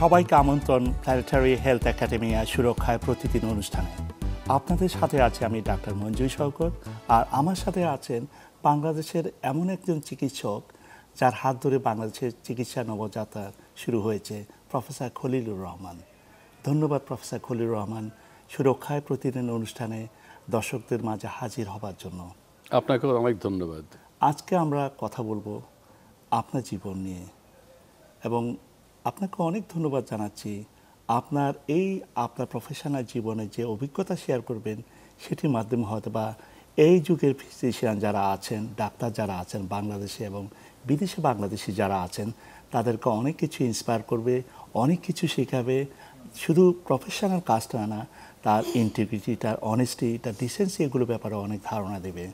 সবাইকে আমন্ত্রণ planetary health academy সুরক্ষায় প্রতিদিন অনুষ্ঠানে। আপনাদের সাথে আছে আমি ডাক্তার মঞ্জুর শওকত, আর আমার সাথে আছেন বাংলাদেশের এমন একজন চিকিৎসক যার হাত ধরে বাংলাদেশের চিকিৎসা নবযাত্রা শুরু হয়েছে, প্রফেসর খলিলুর রহমান। ধন্যবাদ প্রফেসর খলিলুর রহমান সুরক্ষায় প্রতিদিন অনুষ্ঠানে দর্শকদের মাঝে হাজির হবার জন্য। আপনাকেও অনেক ধন্যবাদ। আজকে আমরা কথা বলবো আপনার জীবন নিয়ে, এবং আপনাকে অনেক ধন্যবাদ জানাচ্ছি। আপনার প্রফেশনাল জীবনে যে অভিজ্ঞতা শেয়ার করবেন সেটির মাধ্যমে হয়তো বা এই যুগের ফিজিশিয়ান যারা আছেন, ডাক্তার যারা আছেন বাংলাদেশে এবং বিদেশে বাংলাদেশি যারা আছেন, তাদেরকে অনেক কিছু ইন্সপায়ার করবে, অনেক কিছু শেখাবে। শুধু প্রফেশনাল কাজটা না, তার ইন্টিগ্রিটি, তার অনেস্টি, তার ডিসেন্সি, এগুলোর ব্যাপারে অনেক ধারণা দেবে।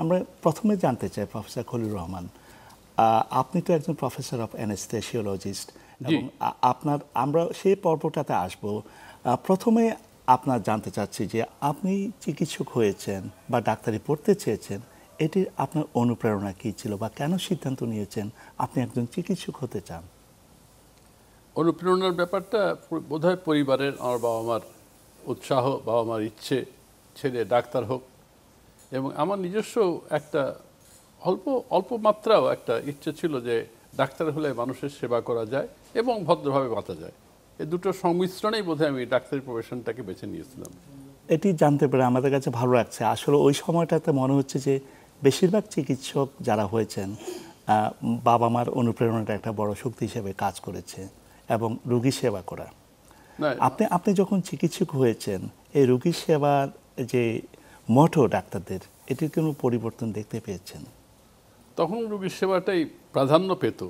আমরা প্রথমে জানতে চাই প্রফেসর খলিলুর রহমান, আপনি তো একজন প্রফেসর অফ অ্যানেস্থেসিওলজিস্ট, এবং আমরা সেই পর্বটাতে আসব। প্রথমে আপনার জানতে চাচ্ছি যে আপনি চিকিৎসক হয়েছেন বা ডাক্তারি পড়তে চেয়েছেন, এটির আপনার অনুপ্রেরণা কী ছিল বা কেন সিদ্ধান্ত নিয়েছেন আপনি একজন চিকিৎসক হতে চান? অনুপ্রেরণার ব্যাপারটা বোধহয় পরিবারের, আমার বাবা মার উৎসাহ, বাবা মার ইচ্ছে ছেলে ডাক্তার হোক, এবং আমার নিজস্ব একটা অল্প মাত্রাও একটা ইচ্ছে ছিল যে ডাক্তার হলে মানুষের সেবা করা যায় এবং ভদ্রভাবে বাঁচা যায়। এই দুটো সংমিশ্রণেই বোধহয় আমি ডাক্তারি প্রফেশনটাকে বেছে নিয়েছিলাম। এটি জানতে পেরে আমাদের কাছে ভালো লাগছে। আসলে ওই সময়টাতে মনে হচ্ছে যে বেশিরভাগ চিকিৎসক যারা হয়েছেন, বাবা মার অনুপ্রেরণাটা একটা বড় শক্তি হিসেবে কাজ করেছে, এবং রোগী সেবা করা। আপনি যখন চিকিৎসক হয়েছেন, এই রোগী সেবার যে মোটো ডাক্তারদের, এটির কোনো পরিবর্তন দেখতে পেয়েছেন? তখন রোগীর সেবাটাই প্রাধান্য পেত,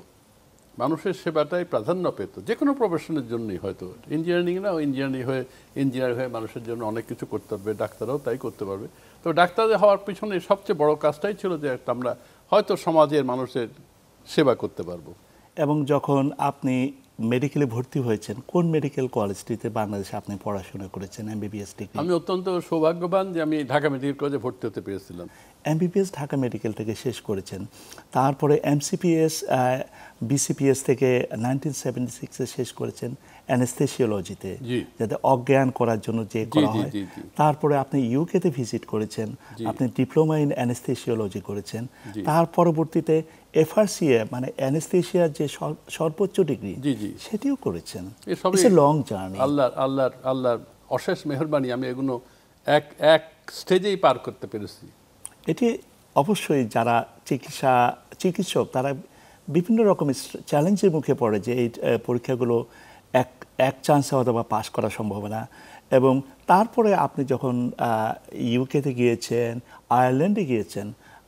মানুষের সেবাটাই প্রাধান্য পেত, যে কোনো প্রফেশনের জন্যই। হয়তো ইঞ্জিনিয়ার হয়ে মানুষের জন্য অনেক কিছু করতে পারবে, ডাক্তারও তাই করতে পারবে। তো ডাক্তার হওয়ার পিছনে সবচেয়ে বড় কাজটাই ছিল যে আমরা হয়তো সমাজের মানুষের সেবা করতে পারবো। এবং যখন আপনি মেডিকেলে ভর্তি হয়েছেন, কোন মেডিকেল কলেজটিতে বাংলাদেশে আপনি পড়াশোনা করেছেন এমবিবিএস ডিগ্রি? আমি অত্যন্ত সৌভাগ্যবান যে আমি ঢাকা মেডিকেল কলেজে ভর্তি হতে পেরেছিলাম। এমবিবিএস ঢাকা মেডিকেল থেকে শেষ করেছেন, তারপরে এমসিপিএস বিসিপিএস থেকে 1976-এ শেষ করেছেন অ্যানেস্থেসিওলজিতে, যাতে অজ্ঞান করার জন্য যে করা হয়। তারপরে আপনি ইউকেতে ভিজিট করেছেন, আপনি ডিপ্লোমা ইন অ্যানেস্থেসিওলজি করেছেন। তার পরবর্তীতে এফআরসিএ মানে অ্যানেস্থেসিয়ার যে সর্বোচ্চ ডিগ্রি, সেটিও করেছেন। It's a long journey. আল্লাহর অশেষ মেহেরবানি, আমি এগুলো এক স্টেজেই পার করতে পেরেছি। এটি অবশ্যই যারা চিকিৎসক তারা বিভিন্ন রকমের চ্যালেঞ্জের মুখে পড়ে, যে এই পরীক্ষাগুলো এক চান্সে হয়তো বা পাশ করা সম্ভব না। এবং তারপরে আপনি যখন ইউকেতে গিয়েছেন, আয়ারল্যান্ডে গিয়েছেন,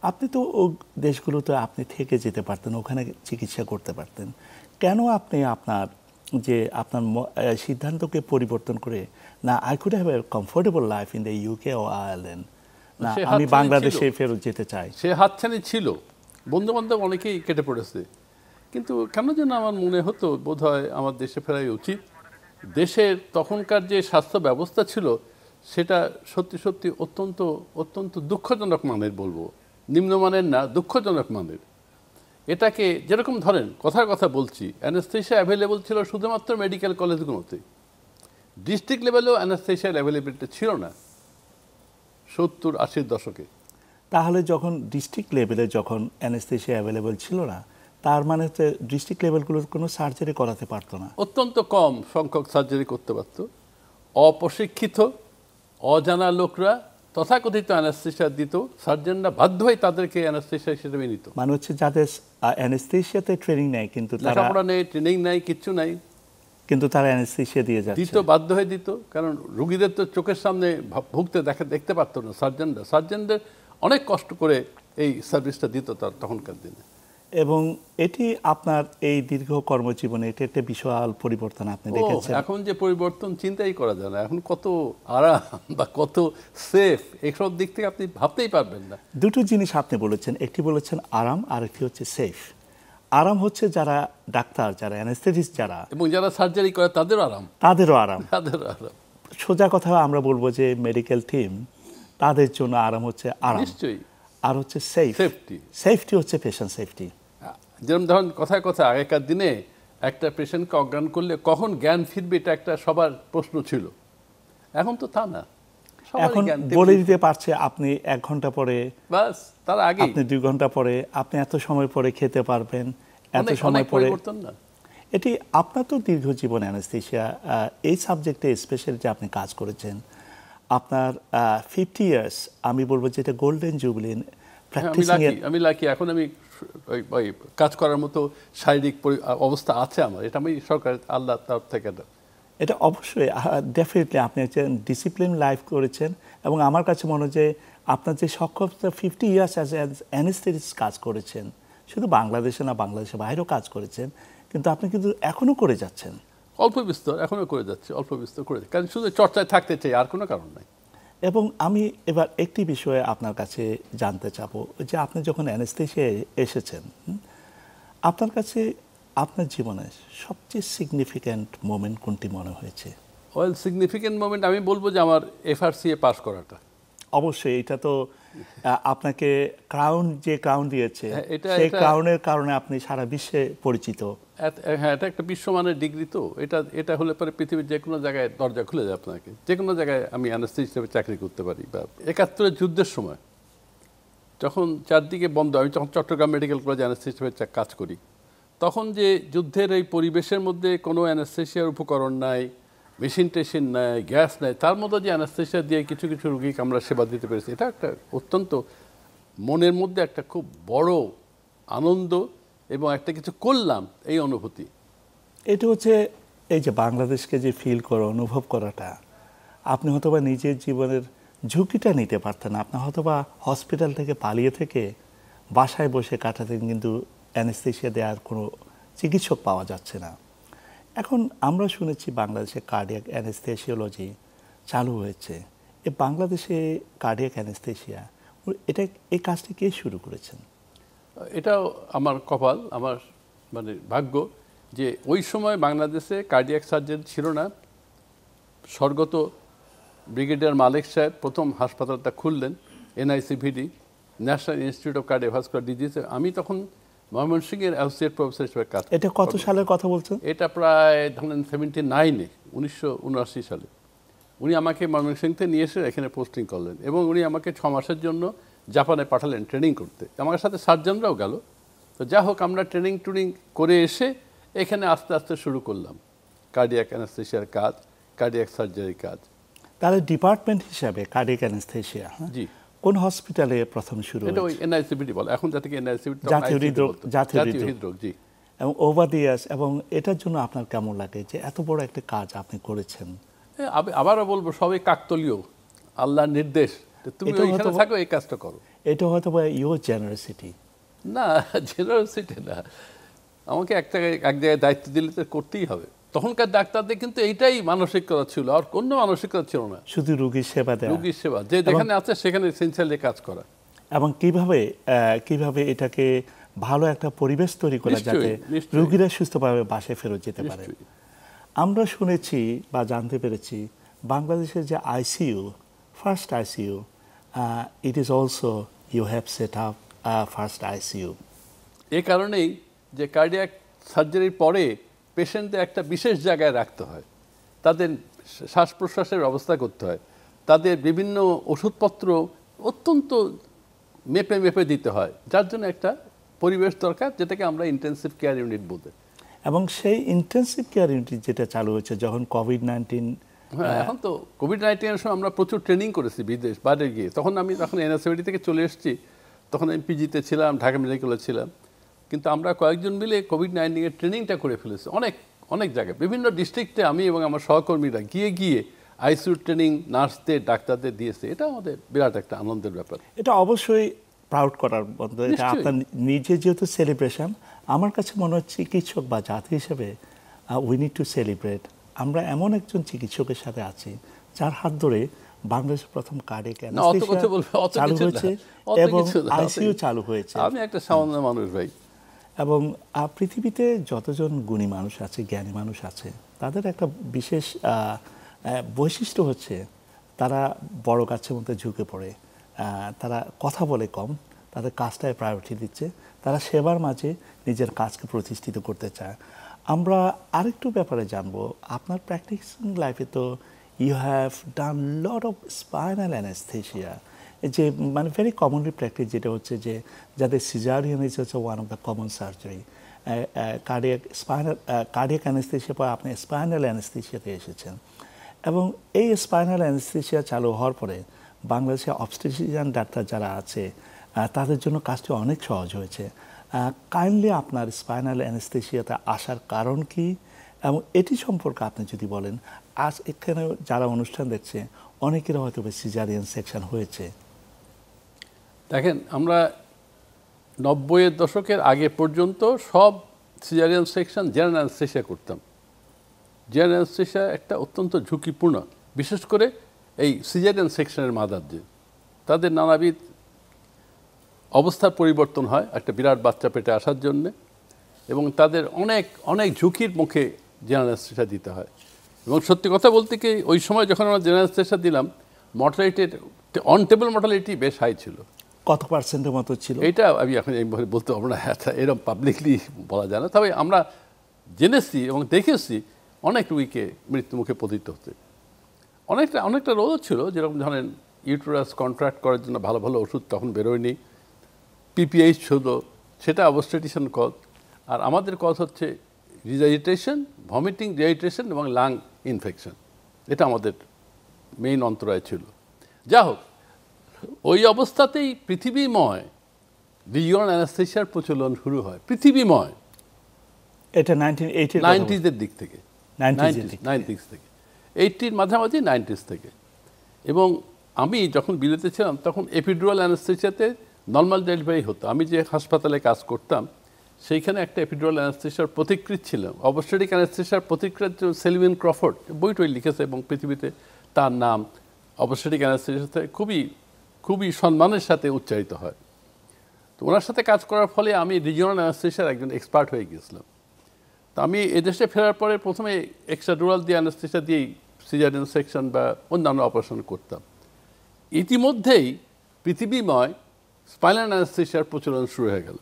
আপনি তো ও দেশগুলোতে আপনি থেকে যেতে পারতেন, ওখানে চিকিৎসা করতে পারতেন। কেন আপনি আপনার সিদ্ধান্তকে পরিবর্তন করে, না I could have a comfortable life in the UK ও আয়ারল্যান্ড, না আমি বাংলাদেশে ফেরত যেতে চাই? সে হাতছানি ছিল, বন্ধু বান্ধব অনেকেই কেটে পড়েছে, কিন্তু কেন যেন আমার মনে হতো বোধহয় আমার দেশে ফেরাই উচিত। দেশের তখনকার যে স্বাস্থ্য ব্যবস্থা ছিল সেটা সত্যি সত্যি অত্যন্ত দুঃখজনক মানের, বলবো নিম্নমানের না, দুঃখজনক মানের। এটাকে যেরকম ধরেন, কথার কথা বলছি, অ্যানেস্থেসিয়া অ্যাভেলেবল ছিল শুধুমাত্র মেডিকেল কলেজগুলোতে, ডিস্ট্রিক্ট লেভেলেও অ্যানেস্থেসিয়ার অ্যাভেলেবিলিটি ছিল না 70-80-র দশকে। তাহলে যখন ডিস্ট্রিক্ট লেভেলে যখন অ্যানেস্থেসিয়া অ্যাভেলেবল ছিল না, তার মানে হচ্ছে ডিস্ট্রিক্ট লেভেলগুলোর কোনো সার্জারি করাতে পারতো না, অত্যন্ত কম সংখ্যক সার্জারি করতে পারত। অপ্রশিক্ষিত অজানা লোকরা তথাকথিত অ্যানেস্থেসিয়া দিত, সার্জনরা বাধ্য হয়ে তাদেরকে অ্যানেস্থেসিয়া হিসেবে নিত। মানে হচ্ছে যাদের অ্যানেস্থেসিয়াতে ট্রেনিং নেই, কিন্তু লেখাপড়া নেই, ট্রেনিং নেই, কিচ্ছু নাই, কিন্তু তারা অ্যানেস্থেসিয়া দিয়ে যাচ্ছে, দিত, বাধ্য হয়ে দিত। কারণ রুগীদের তো চোখের সামনে ভুগতে দেখতে পারতো না সার্জনদের অনেক কষ্ট করে এই সার্ভিসটা দিত তার তখনকার দিনে। এবং এটি আপনার এই দীর্ঘ কর্মজীবনে এটা একটা বিশাল পরিবর্তন আপনি দেখেছেন। এখন যে পরিবর্তন চিন্তাই করা যায় না, এখন কত আরাম বা কত সেফ, এইসব দিক থেকে আপনি ভাবতেই পারবেন না। দুটো জিনিস আপনি বলেছেন, একটি বলেছেন আরাম, আর একটি হচ্ছে সেফ। আরাম হচ্ছে যারা ডাক্তার, যারা অ্যানেস্থেটিস্ট, যারা এবং যারা সার্জারি করে তাদেরও আরাম। সোজা কথা আমরা বলবো যে মেডিকেল টিম, তাদের জন্য আরাম হচ্ছে আরাম, নিশ্চয়ই। আর হচ্ছে সেফটি হচ্ছে পেশেন্ট সেফটি। যেরকম ধরুন কথায় আগেকার দিনে একটা পেশেন্টকে অজ্ঞান করলে কখন জ্ঞান ফিরবে এটা একটা সবার প্রশ্ন ছিল। এখন তো তা না, এখন বলে দিতে পারছে আপনি 1 ঘন্টা পরে, বাস তার আগে আপনি 2 ঘন্টা পরে, আপনি এত সময় পরে খেতে পারবেন, এত সময় পরে। পরিবর্তন না, এটি আপনার তো দীর্ঘ জীবন অ্যানেস্থেশিয়া, এই সাবজেক্টে স্পেশালি যে আপনি কাজ করেছেন, আপনার 50 ইয়ার্স, আমি বলবো যে এটা গোল্ডেন জুবলি প্র্যাকটিসিং এর। আমি লাকি, এখন আমি ওই কাজ করার মতো শারীরিক অবস্থা আছে আমার, এটা আমি সরকার আল্লাহ তরফ থেকে। এটা অবশ্যই ডেফিনেটলি আপনি একটা ডিসিপ্লিন লাইফ করেছেন, এবং আমার কাছে মনে হয় যে আপনার যে সক্ষমতা 50 ইয়ার্স অ্যাজ অ্যানেস্থেটিস্ট কাজ করেছেন, শুধু বাংলাদেশে না, বাংলাদেশের বাইরেও কাজ করেছেন, কিন্তু আপনি কিন্তু এখনও করে যাচ্ছেন। অল্প বিস্তর এখনও করে যাচ্ছে, অল্প বিস্তর করে, কারণ শুধু চর্চায় থাকতে চাই, আর কোনো কারণ নাই। এবং আমি এবার একটি বিষয়ে আপনার কাছে জানতে চাবো, যে আপনি যখন অ্যানেস্থেশিয়ায় এসেছেন, আপনার কাছে আপনার জীবনে সবচেয়ে সিগনিফিক্যান্ট মোমেন্ট কোনটি মনে হয়েছে? ওয়েল, সিগনিফিক্যান্ট মোমেন্ট আমি বলবো যে আমার FRCA পাস করাটা। অবশ্যই এটা তো আপনাকে যে ক্রাউন দিয়েছে, এটা সেই ক্রাউনের কারণে আপনি সারা বিশ্বে পরিচিত। হ্যাঁ, এটা একটা বিশ্বমানের ডিগ্রি, তো এটা হলে পরে পৃথিবীর যে কোনো জায়গায় দরজা খুলে যায় আপনাকে, যে কোনো জায়গায় আমি অ্যানেস্থেটিস্ট হিসেবে চাকরি করতে পারি। বা 71-এর যুদ্ধের সময় যখন চারদিকে বন্ধ, আমি যখন চট্টগ্রাম মেডিকেল কলেজে অ্যানেস্থেটিস্ট হিসেবে কাজ করি, তখন যে যুদ্ধের এই পরিবেশের মধ্যে কোনো অ্যানেস্থেশিয়ার উপকরণ নাই, মেশিন টেশিন নাই, গ্যাস নাই, তার মধ্যে যে অ্যানেস্থেশিয়া দিয়ে কিছু কিছু রোগীকে আমরা সেবা দিতে পেরেছি, এটা একটা অত্যন্ত মনের মধ্যে একটা খুব বড় আনন্দ, এবং একটা কিছু করলাম এই অনুভূতি। এটা হচ্ছে এই যে বাংলাদেশকে যে ফিল করা, অনুভব করাটা, আপনি হয়তোবা নিজের জীবনের ঝুঁকিটা নিতে পারতেন, আপনি হয়তোবা হসপিটাল থেকে পালিয়ে থেকে বাসায় বসে কাটাতেন, কিন্তু অ্যানেস্থেশিয়া দেওয়ার কোনো চিকিৎসক পাওয়া যাচ্ছে না। এখন আমরা শুনেছি বাংলাদেশে কার্ডিয়াক অ্যানেস্থেশিওলজি চালু হয়েছে। এই বাংলাদেশে কার্ডিয়াক অ্যানেস্থেশিয়া, এই কাজটি কে শুরু করেছেন? এটাও আমার কপাল, আমার মানে ভাগ্য, যে ওই সময় বাংলাদেশে কার্ডিয়াক সার্জন ছিল না। স্বর্গত ব্রিগেডিয়ার মালিক সাহেব প্রথম হাসপাতালটা খুললেন, NICVD, national institute of cardiovascular disease. আমি তখন ময়মনসিংহের অ্যাসোসিয়েট প্রফেসর হিসেবে কাজ। এটা কত সালের কথা বলছেন? এটা প্রায় ধরেন 79-এ, 1979 সালে। উনি আমাকে ময়মনসিংহ থেকে নিয়ে এসে এখানে পোস্টিং করলেন, এবং উনি আমাকে 6 মাসের জন্য জাপানে পাঠালেন ট্রেনিং করতে। আমার সাথে সার্জনরাও গেল। তো যা হোক, আমরা ট্রেনিং করে এসে এখানে আস্তে আস্তে শুরু করলাম কার্ডিয়াক অ্যানেস্থেশিয়ার কাজ, কার্ডিয়াক সার্জারির কাজ। তাহলে ডিপার্টমেন্ট হিসাবে কার্ডিয়াক অ্যানেস্থেশিয়া জি, কোন হসপিটালে প্রথম শুরু এটা ওই হয়েছে? NICVD বলে, এখন যাতে NICVD, জাতীয় হৃদরোগ। জি, এবং ওভার দি ইয়ার্স, এবং এটার জন্য আপনার কেমন লাগে যে এত বড় একটা কাজ আপনি করেছেন? আবারও বলবো, সবই কাকতলীয়, আল্লাহর নির্দেশ, তুমি ওইখানে থাকো, এই কাজটা করো। এটা হয়তো বা ইউর জেনারেসিটি না, জেনারেসিটি না, আমাকে এক জায়গায় দায়িত্ব দিলে তো করতেই হবে। তখনকার ডাক্তারদের কিন্তু এইটাই মানসিকতা ছিল, আর কোনো মানসিকতা ছিল না, শুধু রোগীর সেবা দেওয়া, রোগীর সেবা, যে যেখানে আছে সেখানে সিনসিয়ারলি কাজ করা। এবং কিভাবে এটাকে ভালো একটা পরিবেশ তৈরি করা, যাতে নিশ্চয়ই। রোগীরা সুস্থভাবে বাসায় ফেরত যেতে পারে। আমরা শুনেছি বা জানতে পেরেছি, বাংলাদেশের যে ICU, first ICU, it is also you have set up first ICU। এই কারণেই যে কার্ডিয়াক সার্জারির পরে পেশেন্টদের একটা বিশেষ জায়গায় রাখতে হয়, তাদের শ্বাস প্রশ্বাসের ব্যবস্থা করতে হয়, তাদের বিভিন্ন ওষুধপত্র অত্যন্ত মেপে দিতে হয়, যার জন্য একটা পরিবেশ দরকার, যেটাকে আমরা ইন্টেনসিভ কেয়ার ইউনিট বলি। এবং সেই ইন্টেনসিভ কেয়ার ইউনিট যেটা চালু হয়েছে যখন কোভিড-19, হ্যাঁ, এখন তো কোভিড-19-এর সময় আমরা প্রচুর ট্রেনিং করেছি বাইরে গিয়ে। তখন NICVD থেকে চলে এসেছি, তখন আমি PG-তে ছিলাম, ঢাকা মেডিকেলে ছিলাম, কিন্তু আমরা কয়েকজন মিলে কোভিড-19-এর ট্রেনিংটা করে ফেলেছি অনেক জায়গায়, বিভিন্ন ডিস্ট্রিক্টে আমি এবং আমার সহকর্মীরা গিয়ে ICU ট্রেনিং নার্সদের, ডাক্তারদের দিয়েছে। এটা আমাদের বিরাট একটা আনন্দের ব্যাপার। এটা অবশ্যই প্রাউড করার মতো। এটা আপনার নিজে যেহেতু সেলিব্রেশন, আমার কাছে মনে হচ্ছে চিকিৎসক বা জাতি হিসেবে উই নিড টু সেলিব্রেট। আমরা এমন একজন চিকিৎসকের সাথে আছি যার হাত ধরে বাংলাদেশের প্রথম কার্ডিয়াক অ্যানেস্থেশিয়া চালু হয়েছে এবং ICU চালু হয়েছে। আমি একটা সামান্য মানুষ ভাই, এবং পৃথিবীতে যতজন গুণী মানুষ আছে, জ্ঞানী মানুষ আছে, তাদের একটা বিশেষ বৈশিষ্ট্য হচ্ছে তারা বড় গাছের মধ্যে ঝুঁকে পড়ে, তারা কথা বলে কম, তাদের কাজটায় প্রায়োরিটি দিচ্ছে, তারা সেবার মাঝে নিজের কাজকে প্রতিষ্ঠিত করতে চায়। আমরা আরেকটু ব্যাপারে জানবো, আপনার প্র্যাকটিসিং লাইফে তো you have done lot of spinal anaesthesia, যে মানে ভেরি কমনলি প্র্যাকটিস, যেটা হচ্ছে যে যাদের সিজারিয়ান ইজ হচ্ছে one of the common surgery, cardiac anaesthesia পর আপনি স্পাইনাল অ্যানেস্থেশিয়াতে এসেছেন। এবং এই স্পাইনাল অ্যানেস্থেশিয়া চালু হওয়ার পরে বাংলাদেশে অবস্টেট্রিশিয়ান ডাক্তার যারা আছে তাদের জন্য কাজটি অনেক সহজ হয়েছে। কাইন্ডলি আপনার স্পাইনাল অ্যানেস্থেশিয়াতে আসার কারণ কি, এবং এটি সম্পর্কে আপনি যদি বলেন। আজ এখানে যারা অনুষ্ঠান দেখছে অনেকের হয়তো সিজারিয়ান সেকশন হয়েছে। দেখেন, আমরা 90-এর দশকের আগে পর্যন্ত সব সিজারিয়ান সেকশন জেনারেল অ্যানেস্থেশিয়া করতাম। জেনারেল অ্যানেস্থেশিয়া একটা অত্যন্ত ঝুঁকিপূর্ণ, বিশেষ করে এই সিজারিয়ান সেকশনের মাদারদের, তাদের নানাবিধ অবস্থার পরিবর্তন হয় একটা বিরাট বাচ্চা পেটে আসার জন্যে, এবং তাদের অনেক অনেক ঝুঁকির মুখে জেনারেল অ্যানেস্থেশিয়া দিতে হয়। এবং সত্যি কথা বলতে কি, ওই সময় যখন আমরা জেনারেল অ্যানেস্থেশিয়া দিলাম, মর্টালিটির অন টেবল মর্টালিটি বেশ হাই ছিল। কত পার্সেন্টের মতো ছিল এটা আমি এখন এইভাবে বলতে পারবো না, এরকম পাবলিকলি বলা যায় না। তবে আমরা জেনেছি এবং দেখেছি অনেক রুগীকে মৃত্যুমুখে পতিত হতে। অনেকটা রোগও ছিল, যেরকম ধরেন ইউটেরাস কন্ট্রাক্ট করার জন্য ভালো ভালো ওষুধ তখন বেরোয়নি, পিপিএইচ ছিল, সেটা অবস্টেটিশন কজ। আর আমাদের কজ হচ্ছে রিজাইটেশন, ভমিটিং, রিহাইড্রেশন এবং লাং ইনফেকশন। এটা আমাদের মেইন অন্তরায় ছিল। যা হোক, ওই অবস্থাতেই পৃথিবীময় রিজিওনাল অ্যানেস্থেশিয়ার প্রচলন শুরু হয়, পৃথিবীময়। এটা 90s-এর দিক থেকে, 90s থেকে, 80-র মাঝামাঝি 90s থেকে। এবং আমি যখন বিলেতে ছিলাম তখন এপিডুরাল অ্যানেস্থেশিয়াতে নর্মাল ডেলিভারি হতো। আমি যে হাসপাতালে কাজ করতাম সেইখানে একটা এপিডুরাল অ্যানেস্থেশিয়ার পথিকৃৎ ছিল। অবস্টেটিক অ্যানেস্থেশিয়ার পথিকৃৎ সেলভিন ক্রফোর্ড বইটই লিখেছে, এবং পৃথিবীতে তার নাম অবস্টেটিক অ্যানেস্থেশিয়াতে খুবই খুবই সম্মানের সাথে উচ্চারিত হয়। তো ওনার সাথে কাজ করার ফলে আমি রিজিওনাল অ্যানেস্থেশিয়ার একজন এক্সপার্ট হয়ে গিয়েছিলাম। তো আমি এদেশে ফেরার পরে প্রথমে এক্সট্রাডুরাল দিয়ে অ্যানেস্থেশিয়া দিয়েই সিজারিয়ান সেকশন বা অন্যান্য অপারেশন করতাম। ইতিমধ্যেই পৃথিবীময় স্পাইনাল অ্যানেস্থেশিয়ার প্রচলন শুরু হয়ে গেল।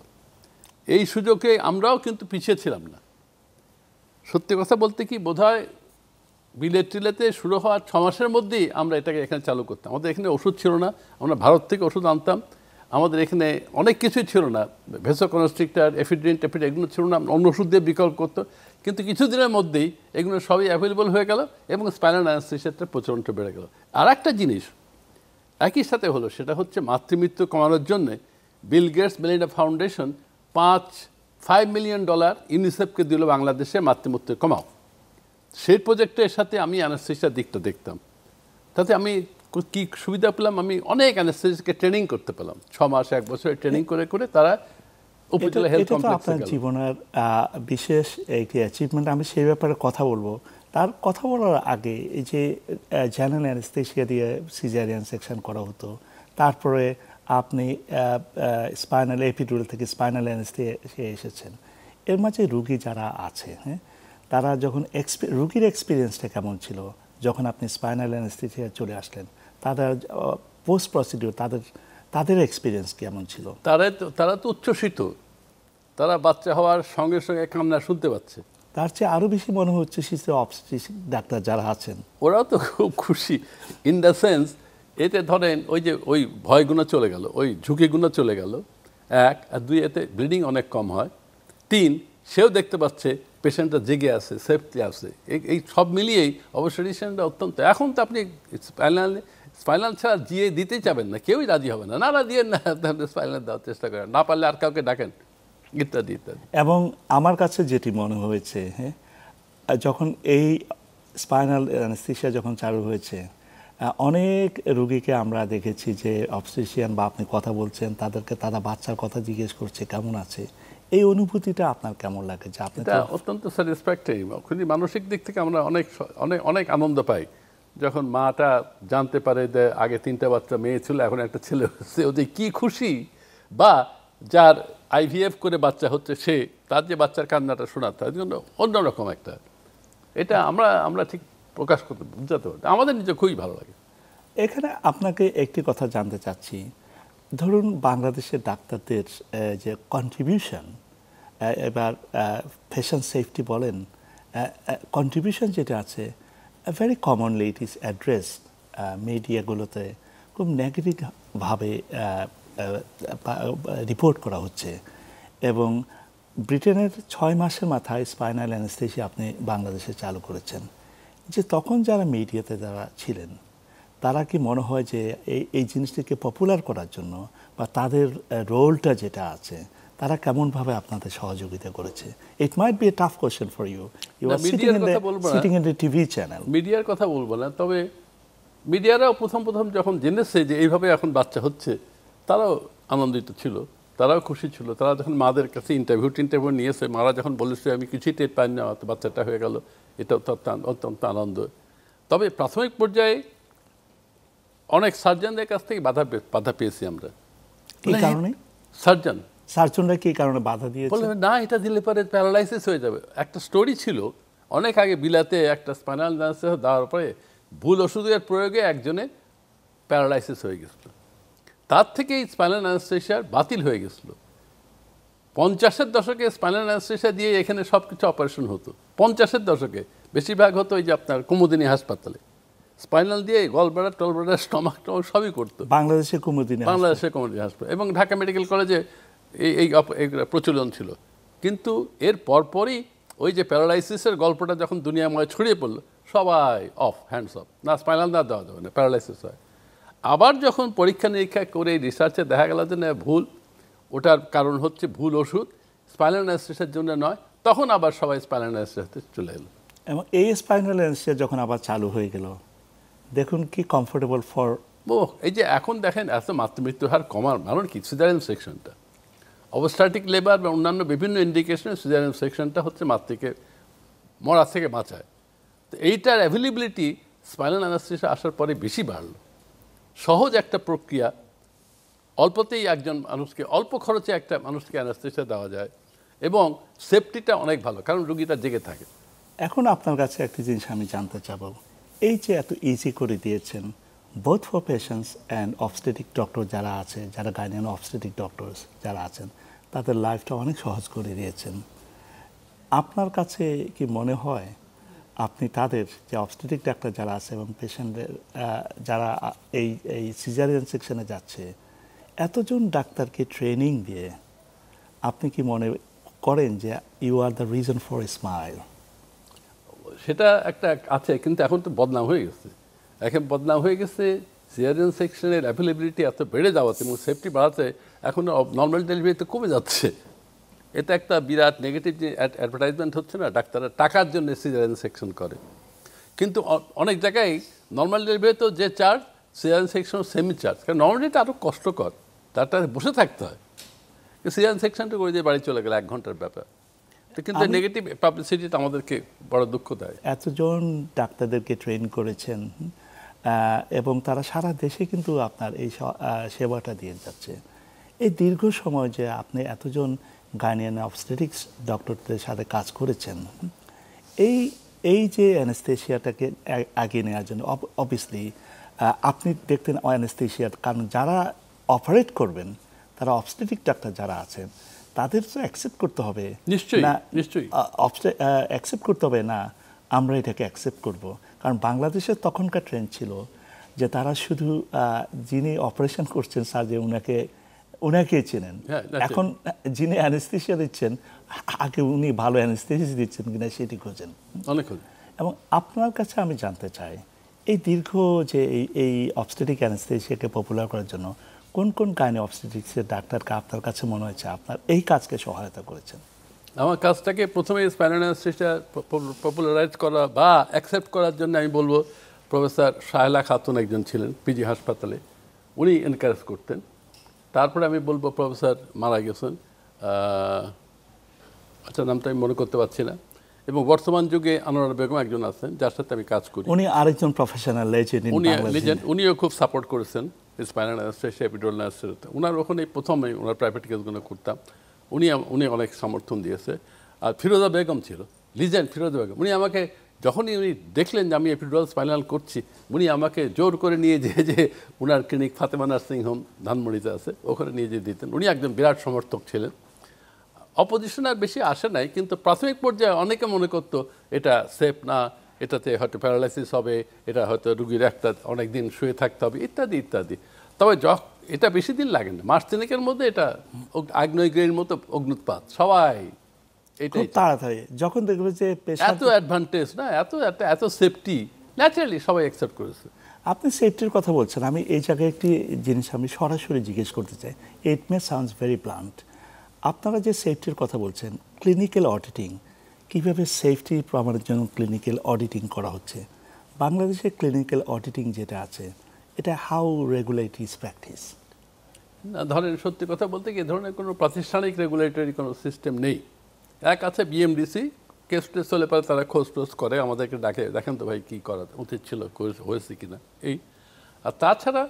এই সুযোগে আমরাও কিন্তু পিছিয়ে ছিলাম না। সত্যি কথা বলতে কি, বোধহয় বিলেত টিলেতে শুরু হওয়ার 6 মাসের মধ্যেই আমরা এটাকে এখানে চালু করতাম। আমাদের এখানে ওষুধ ছিল না, আমরা ভারত থেকে ওষুধ আনতাম। আমাদের এখানে অনেক কিছুই ছিল না, ভেসোকনস্ট্রিক্টর, এফিড্রিন, এগুলো ছিল না, অন্য ওষুধ দিয়ে বিকল্প করতো। কিন্তু কিছুদিনের মধ্যেই এগুলো সবই অ্যাভেলেবল হয়ে গেল এবং স্পাইনাল অ্যানেস্থেশিয়ার প্রচলনটা বেড়ে গেল। আর একটা জিনিস একই সাথে হলো, সেটা হচ্ছে মাতৃমৃত্যু কমানোর জন্য Bill Gates Melinda foundation $5 million ইউনিসেফকে দিল বাংলাদেশে মাতৃমৃত্যু কমাও। সেই প্রজেক্টের সাথে আমি অ্যানেস্থেশিয়ার দিকটা দেখতাম। তাতে আমি কি সুবিধা পেলাম, আমি অনেক অ্যানেস্থেশিয়াকে ট্রেনিং করতে পেলাম। 6 মাস 1 বছর ট্রেনিং করে করে তারা উপজেলা হেলথ কমপ্লেক্সে আপনার জীবনের বিশেষ একটি অ্যাচিভমেন্ট। আমি সেই ব্যাপারে কথা বলবো। তার কথা বলার আগে এই যে জেনারেল অ্যানেস্থেশিয়া দিয়ে সিজারিয়ান সেকশন করা হতো, তারপরে আপনি স্পাইনাল এপিডুরাল থেকে স্পাইনাল অ্যানেস্থেশিয়া এসেছেন, এর মাঝে রুগী যারা আছে, হ্যাঁ, তারা যখন রুগীর এক্সপিরিয়েন্সটা কেমন ছিল যখন আপনি স্পাইনাল অ্যানেস্থেশিয়া চলে আসলেন, তাদের পোস্ট প্রসিডিউর তাদের এক্সপিরিয়েন্স কেমন ছিল? তারা তো উচ্ছ্বসিত, তারা বাচ্চা হওয়ার সঙ্গে সঙ্গে কান্না শুনতে পাচ্ছে। তার চেয়ে আরও বেশি মনে হচ্ছে অবস্টেট্রিক ডাক্তার যারা আছেন ওরাও তো খুব খুশি। ইন দ্য সেন্স, এতে ধরেন ওই ভয়গুলো চলে গেল, ওই ঝুঁকিগুলো চলে গেল, 1 আর 2 এতে ব্লিডিং অনেক কম হয়, 3 সেও দেখতে পাচ্ছে পেশেন্টটা জেগে আছে, সেফটি আছে। এই সব মিলিয়েই অবস্টেট্রিশিয়ানরা অত্যন্ত, এখন তো আপনি স্পাইনাল ছাড়া জিয়ে দিতেই চাবেন না, কেউই রাজি হবে না, না দিয়ে না, স্পাইনাল দেওয়ার চেষ্টা করেন, না পারলে আর কাউকে ডাকেন, ইত্যাদি ইত্যাদি। এবং আমার কাছে যেটি মনে হয়েছে, হ্যাঁ, যখন এই স্পাইনাল অ্যানেস্থেশিয়া যখন চালু হয়েছে, অনেক রুগীকে আমরা দেখেছি যে অবস্টেট্রিশিয়ান বা আপনি কথা বলছেন, তাদেরকে তারা বাচ্চার কথা জিজ্ঞেস করছে কেমন আছে। এই অনুভূতিটা আপনার কেমন লাগে? যে আপনি এটা অত্যন্ত স্যাটিসফ্যাক্টরি। খুবই মানসিক দিক থেকে আমরা অনেক অনেক অনেক আনন্দ পাই যখন মাটা জানতে পারে যে আগে 3টা বাচ্চা মেয়ে ছিল, এখন একটা ছেলে হচ্ছে, ওদের কি খুশি। বা যার আইভিএফ করে বাচ্চা হচ্ছে, তার যে বাচ্চার কান্নাটা শোনাতে হয়, অন্যরকম একটা, এটা আমরা ঠিক প্রকাশ করতে বুঝাতে পারি, আমাদের নিজে খুবই ভালো লাগে। এখানে আপনাকে একটি কথা জানতে চাচ্ছি। ধরুন বাংলাদেশের ডাক্তারদের যে কন্ট্রিবিউশন, এবার ফ্যাশন সেফটি বলেন, কন্ট্রিবিউশন যেটা আছে very commonly it is address মিডিয়াগুলোতে খুব নেগেটিভভাবে রিপোর্ট করা হচ্ছে। এবং ব্রিটেনের 6 মাসের মাথায় স্পাইনাল অ্যানেস্থেসিয়া আপনি বাংলাদেশে চালু করেছেন, যে তখন যারা মিডিয়াতে যারা ছিলেন তারা কি মনে হয় যে এই জিনিসটিকে পপুলার করার জন্য বা তাদের রোলটা যেটা আছে তারা কেমনভাবে আপনাদের সহযোগিতা করেছে? It might be a tough question for you, you are sitting in the TV channel. মিডিয়ার কথা বলবো না, তবে মিডিয়ারাও প্রথম যখন জেনেছে যে এইভাবে এখন বাচ্চা হচ্ছে, তারাও আনন্দিত ছিল, তারাও খুশি ছিল। তারা যখন মাদের কাছে ইন্টারভিউ নিয়েছে, মারা যখন বলেছে আমি কিছুই টের পাই না, তো বাচ্চাটা হয়ে গেল, এটাও তো অত্যন্ত আনন্দ। তবে প্রাথমিক পর্যায়ে অনেক সার্জনদের কাছ থেকে বাধা পেয়েছি আমরা। কি কারণে? সার্জনরা কি কারণে বাধা দিয়েছে? বললেন না এটা দিলে পরে প্যারালাইসিস হয়ে যাবে। একটা স্টোরি ছিল অনেক আগে, বিলাতে একটা স্পাইনাল অ্যানেস্থেসিয়া দেওয়ার পরে ভুল ওষুধের প্রয়োগে একজনে প্যারালাইসিস হয়ে গেছিল। তার থেকে এই স্পাইনাল অ্যানেস্থেসিয়া বাতিল হয়ে গেছিল। 50-এর দশকে স্পাইনাল অ্যানেস্থেসিয়া দিয়ে এখানে সব কিছু অপারেশন হতো। 50-এর দশকে বেশিরভাগ হতো ওই যে আপনার কুমুদিনী হাসপাতালে, স্পাইনাল দিয়ে গলব্লাডার টলব্লাডার স্টমাক সবই করতো বাংলাদেশের কুমুদিনী হাসপাতাল এবং ঢাকা মেডিকেল কলেজে এই প্রচলন ছিল। কিন্তু এর পরপরই ওই যে প্যারালাইসিসের গল্পটা যখন দুনিয়াময় ছড়িয়ে পড়লো, সবাই হ্যান্ডস অফ, না স্পাইনাল না দেওয়া যাবে না, প্যারালাইসিস হয়। আবার যখন পরীক্ষা নিরীক্ষা করে রিসার্চে দেখা গেল যে না ভুল, ওটার কারণ হচ্ছে ভুল ওষুধ, স্পাইনাল অ্যানেস্থেসিয়ার জন্য নয়, তখন আবার সবাই স্পাইনাল অ্যানেস্থেসিয়াতে চলে এলো। এবং এই স্পাইনাল অ্যানেস্থেসিয়া যখন আবার চালু হয়ে গেল, দেখুন কি কমফোর্টেবল ফর এই যে এখন দেখেন এত মাতৃমৃত্যুর হার কমার কারণ কি? সিজারিয়ান সেকশনটা, অবস্ট্রাটিক লেবার বা অন্যান্য বিভিন্ন ইন্ডিকেশনে সিজারিয়ান সেকশনটা হচ্ছে মাতৃকে মরা থেকে বাঁচায়। তো এইটার অ্যাভেলেবিলিটি স্পাইনাল অ্যানেস্থেসিয়া আসার পরে বেশি বাড়লো। সহজ একটা প্রক্রিয়া, অল্পতেই একজন মানুষকে, অল্প খরচে একটা মানুষকে অ্যানেস্থেসিয়া দেওয়া যায় এবং সেফটিটা অনেক ভালো, কারণ রোগীটা জেগে থাকে। এখন আপনার কাছে একটা জিনিস আমি জানতে চাবো, এই যে এত ইজি করে দিয়েছেন both for patients and obstetric doctor যারা আছে, যারা গাইনিয়ান অবস্টেটিক ডক্টরস যারা আছেন, তাদের লাইফটা অনেক সহজ করে দিয়েছেন। আপনার কাছে কি মনে হয় আপনি তাদের যে অবস্টেটিক ডাক্তার যারা আছে এবং পেশেন্টদের যারা এই সিজারিয়ান সেকশনে যাচ্ছে, এতজন ডাক্তারকে ট্রেনিং দিয়ে আপনি কি মনে করেন যে you are the reason for a smile? সেটা একটা আছে, কিন্তু এখন তো বদনাম হয়ে গেছে। এখন বদনাম হয়ে গেছে সিজারিয়ান সেকশনের অ্যাভেলেবিলিটি এত বেড়ে যাওয়াতে এবং সেফটি বাড়াতে এখন নর্মাল ডেলিভারিতে কমে যাচ্ছে। এটা একটা বিরাট নেগেটিভ যে অ্যাডভার্টাইজমেন্ট হচ্ছে না, ডাক্তাররা টাকার জন্য সিজারিয়ান সেকশন করে। কিন্তু অনেক জায়গায় নর্মাল ডেলিভারিতেও যে charge, caesarean section semi charge, কারণ নর্মালিটা আরও কষ্টকর, তারটা বসে থাকতে হয়। সিজারিয়ান সেকশনটা করে দিয়ে বাড়ি চলে গেলে 1 ঘন্টার ব্যাপার। কিন্তু নেগেটিভ পাবলিসিটিটা আমাদেরকে বড় দুঃখ দেয়। এতজন ডাক্তারদেরকে ট্রেন করেছেন এবং তারা সারা দেশে কিন্তু আপনার এই সেবাটা দিয়ে যাচ্ছে। এই দীর্ঘ সময় যে আপনি এতজন গাইনিয়ান অবস্টেটিক্স ডক্টরদের সাথে কাজ করেছেন, এই যে অ্যানেস্থেসিয়াটাকে এগিয়ে নেওয়ার জন্য অবভিয়াসলি আপনি দেখতেন অ্যানেস্থেসিয়ার, কারণ যারা অপারেট করবেন তারা অবস্টেটিক ডাক্তার যারা আছেন তাদের তো অ্যাকসেপ্ট করতে হবে, নিশ্চয়ই অ্যাকসেপ্ট করতে হবে না আমরা এটাকে অ্যাকসেপ্ট করব। কারণ বাংলাদেশের তখনকার ট্রেন্ড ছিল যে তারা শুধু যিনি অপারেশন করছেন সার্জন উনাকেই চেনেন। এখন যিনি অ্যানেস্থেসিয়া দিচ্ছেন আগে উনি ভালো অ্যানেস্থেসিয়া দিচ্ছেন কিনা সেটি খোঁজেন অনেক। এবং আপনার কাছে আমি জানতে চাই এই দীর্ঘ যে এই অবস্টেটিক অ্যানেস্থেসিয়াকে পপুলার করার জন্য কোন কোন গাইনি অবস্টেটিক্সের ডাক্তারকে আপনার কাছে মনে হয়েছে আপনার এই কাজকে সহায়তা করেছেন? আমার কাজটাকে প্রথমে স্পাইনাল অ্যানেস্থেসিয়া পপুলারাইজ করা বা অ্যাকসেপ্ট করার জন্য আমি বলবো প্রফেসর শাহেলা খাতুন একজন ছিলেন পিজি হাসপাতালে, উনি এনকারেজ করতেন। তারপরে আমি বলবো প্রফেসর মারা গেছেন, আচ্ছা নামটা আমি মনে করতে পারছি না, এবং বর্তমান যুগে আনোয়ারা বেগম একজন আছেন যার সাথে আমি কাজ করি, উনি আরেকজন প্রফেশনাল লেজেন্ড, উনিও খুব সাপোর্ট করেছেন স্পাইনাল অ্যানেস্থেসিয়া, এপিডুরাল অ্যানেস্থেসিয়া। ওনার ওখানে প্রথমে ওনার প্রাইভেট কেসগুলো করতাম, উনি অনেক সমর্থন দিয়েছে। আর ফিরোজা বেগম ছিল লিজেন্ড, ফিরোজা বেগম, উনি আমাকে যখনই উনি দেখলেন যে আমি এপিডুরাল স্পাইনাল করছি, উনি আমাকে জোর করে নিয়ে যে ওনার ক্লিনিক ফাতেমা নার্সিং হোম ধানমন্ডিতে আছে ওখানে নিয়ে যেয়ে দিতেন। উনি একদম বিরাট সমর্থক ছিলেন। অপোজিশন আর বেশি আসে নাই, কিন্তু প্রাথমিক পর্যায়ে অনেকে মনে করতো এটা সেফ না, এটাতে হয়তো প্যারালাইসিস হবে, এটা হয়তো রুগীর একটা অনেক দিন শুয়ে থাকতে হবে ইত্যাদি ইত্যাদি। তবে এটা বেশি দিন লাগে না, মাস তিনেকের মধ্যে এটা আগ্নেয়গিরির মতো অগ্নুৎপাত, সবাই এটাই খুব তাড়াতাড়ি যখন দেখবে যে এত অ্যাডভান্টেজ না, এত এত এত সেফটি, ন্যাচারালি সবাই অ্যাকসেপ্ট করেছে। আপনি সেফটির কথা বলছেন, আমি এই জায়গায় একটি জিনিস আমি সরাসরি জিজ্ঞেস করতে চাই। ইট মে সাউন্ডস ভেরি প্লান্ট। আপনারা যে সেফটির কথা বলছেন, ক্লিনিক্যাল অডিটিং, কীভাবে সেফটি প্রমাণের জন্য ক্লিনিক্যাল অডিটিং করা হচ্ছে? বাংলাদেশে ক্লিনিক্যাল অডিটিং যেটা আছে, এটা হাউ রেগুলেটরি ইজ প্র্যাকটিস? না, ধরেন সত্যি কথা বলতে কি, ধরনের কোনো প্রাতিষ্ঠানিক রেগুলেটরি কোনো সিস্টেম নেই। এক আছে বিএমডিসি, কেস টেস হলে পরে তারা খোঁজ টোজ করে আমাদেরকে ডাকে, দেখেন তো ভাই কী করা উচিত ছিল, হয়েছে কিনা এই। আর তাছাড়া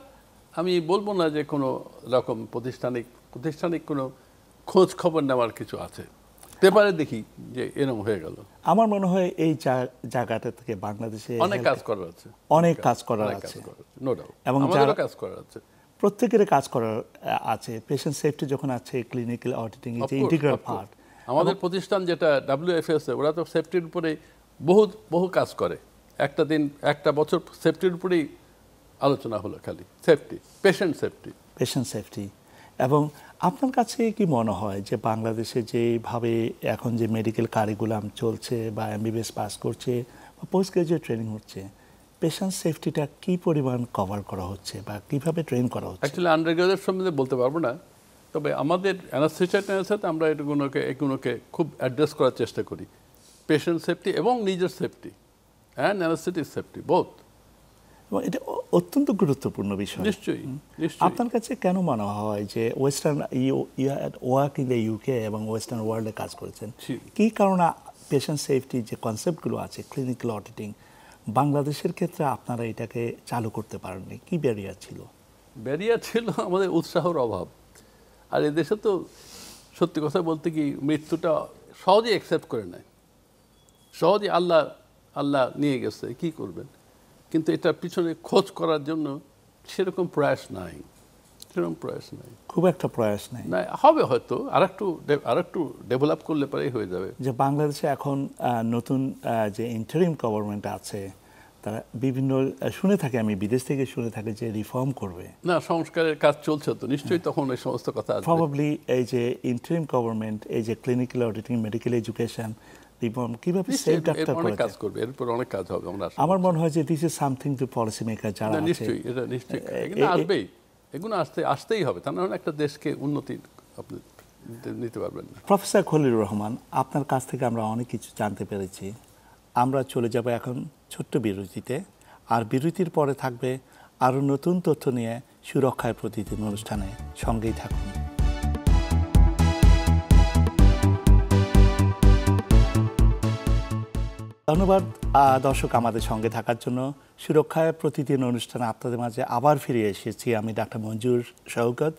আমি বলবো না যে কোনো রকম প্রাতিষ্ঠানিক কোনো খোঁজ খবর নেওয়ার কিছু আছে। পেপারে দেখি যে এরকম হয়ে গেল। আমার মনে হয় এই জায়গাটা থেকে বাংলাদেশে অনেক কাজ করার আছে, অনেক কাজ করার আছে, নো ডাউট, এবং আমাদেরও কাজ করার আছে, প্রত্যেকের কাজ করার আছে। পেশেন্ট সেফটি যখন আছে, clinical auditing is integral part. আমাদের প্রতিষ্ঠান যেটা WFS, ওরা তো সেফটির উপরে বহু কাজ করে। একটা বছর সেফটির উপরেই আলোচনা হলো, খালি সেফটি, পেশেন্ট সেফটি। এবং আপনার কাছে কি মনে হয় যে বাংলাদেশে যেভাবে এখন যে মেডিকেল কারিকুলাম চলছে বা MBBS পাস করছে বা পোস্ট গ্রাজুয়েট ট্রেনিং হচ্ছে, পেশেন্ট সেফটিটা কি পরিমাণ কভার করা হচ্ছে বা কিভাবে ট্রেন করা হচ্ছে? অ্যাকচুয়ালি আন্ডার গ্রাজুয়েট সম্বন্ধে বলতে পারবো না, তবে আমাদের অ্যানাস্থেটিস্টের সাথে আমরা এগুলোকে খুব অ্যাড্রেস করার চেষ্টা করি। পেশেন্ট সেফটি এবং নিজের safety and anaesthetic safety both. এবং এটা অত্যন্ত গুরুত্বপূর্ণ বিষয়। নিশ্চয়ই। আপনার কাছে কেন মনে হয় যে western work in the UK এবং ওয়েস্টার্ন ওয়ার্ল্ডে কাজ করেছেন, কি কারণে পেশেন্ট সেফটি যে কনসেপ্টগুলো আছে, ক্লিনিক্যাল অডিটিং, বাংলাদেশের ক্ষেত্রে আপনারা এটাকে চালু করতে পারেননি? কি ব্যারিয়ার ছিল? ব্যারিয়ার ছিল আমাদের উৎসাহের অভাব। আর এদেশে তো সত্যি কথা বলতে কি, মৃত্যুটা সহজেই অ্যাকসেপ্ট করে নেয়, সহজে আল্লাহ নিয়ে গেছে, কি করবেন। কিন্তু এটার পিছনে খোঁজ করার জন্য সেরকম প্রয়াস নাই, খুব একটা প্রয়াস নাই। না, হবে হয়তো আরেকটু ডেভেলপ করলে পরেই হয়ে যাবে। যে বাংলাদেশে এখন নতুন যে ইন্টারিম গভর্নমেন্ট আছে, তারা বিভিন্ন আমি বিদেশ থেকে শুনে থাকি যে রিফর্ম করবে। না, সংস্কারের কাজ চলছে তো, নিশ্চয়ই তখন এই সমস্ত কথা আসবে। প্রবাবলি এই যে ইন্টারিম গভর্নমেন্ট, এই যে clinical auditing, medical education reform, কিভাবে সেফ ডাক্তার অনেক কাজ করবে, এরপর অনেক কাজ হবে। আমার মনে হয় যে this is something to policy maker যারা আছে। নিশ্চয়ই এটা আসবেই, এগুলো আসতেই হবে, তা নাহলে একটা দেশকে উন্নতি আপনি নিতে পারবেন না। প্রফেসর খলিলুর রহমান, আপনার কাছ থেকে আমরা অনেক কিছু জানতে পেরেছি। আমরা চলে যাব এখন ছোট্ট বিরতিতে, আর বিরতির পরে থাকবে আরও নতুন তথ্য নিয়ে সুরক্ষায় প্রতিদিন অনুষ্ঠানে। সঙ্গেই থাকুন। ধন্যবাদ দর্শক আমাদের সঙ্গে থাকার জন্য। সুরক্ষায় প্রতিদিন অনুষ্ঠানে আপনাদের মাঝে আবার ফিরে এসেছি। আমি ডাক্তার মঞ্জুর শওকত,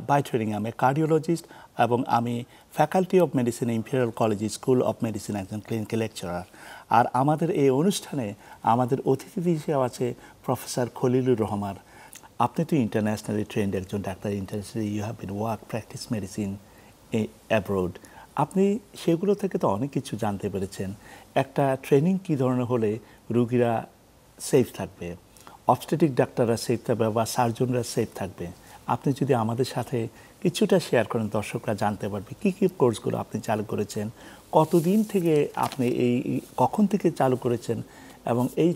বাই ট্রেনিং আমি কার্ডিওলজিস্ট, এবং আমি faculty of medicine, imperial college school of medicine, একজন ক্লিনিক্যাল লেকচারার। আর আমাদের এই অনুষ্ঠানে আমাদের অতিথি হিসেবে আছে প্রফেসর খলিলুর রহমান। আপনি তো ইন্টারন্যাশনালি ট্রেন্ড একজন ডাক্তার, internationally you have been work practice medicine abroad. আপনি সেগুলো থেকে তো অনেক কিছু জানতে পেরেছেন। একটা ট্রেনিং কী ধরনের হলে রুগীরা সেফ থাকবে, অবস্টেটিক ডাক্তাররা সেফ থাকবে বা সার্জনরা সেফ থাকবে, আপনি যদি আমাদের সাথে কিছুটা শেয়ার করেন, দর্শকরা জানতে পারবে কী কী কোর্সগুলো আপনি চালু করেছেন, কতদিন থেকে আপনি কখন থেকে চালু করেছেন, এবং এই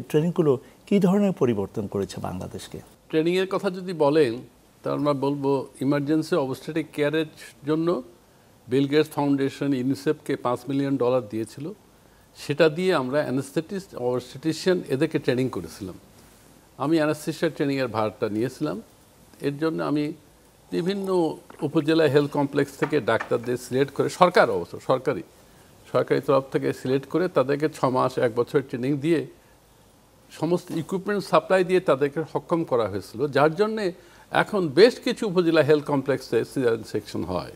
ট্রেনিংগুলো কী ধরনের পরিবর্তন করেছে বাংলাদেশকে? ট্রেনিংয়ের কথা যদি বলেন, তাহলে আমরা বলবো ইমার্জেন্সি অবস্টেটিক কেয়ারের জন্য বিল গেটস ফাউন্ডেশন ইউনিসেফকে $5 মিলিয়ন দিয়েছিল। সেটা দিয়ে আমরা অ্যানাস্থেটিস্ট, অবস্টেটিশিয়ান এদেরকে ট্রেনিং করেছিলাম। আমি অ্যানাস্থেশিয়া ট্রেনিংয়ের ভারটা নিয়েছিলাম। এর জন্য আমি বিভিন্ন উপজেলা হেলথ কমপ্লেক্স থেকে ডাক্তারদের সিলেক্ট করে, সরকারি তরফ থেকে সিলেক্ট করে তাদেরকে 6 মাস 1 বছর ট্রেনিং দিয়ে সমস্ত ইকুইপমেন্ট সাপ্লাই দিয়ে তাদেরকে সক্ষম করা হয়েছিল, যার জন্যে এখন বেশ কিছু উপজেলা হেলথ কমপ্লেক্সে সিজারিয়ান সেকশন হয়।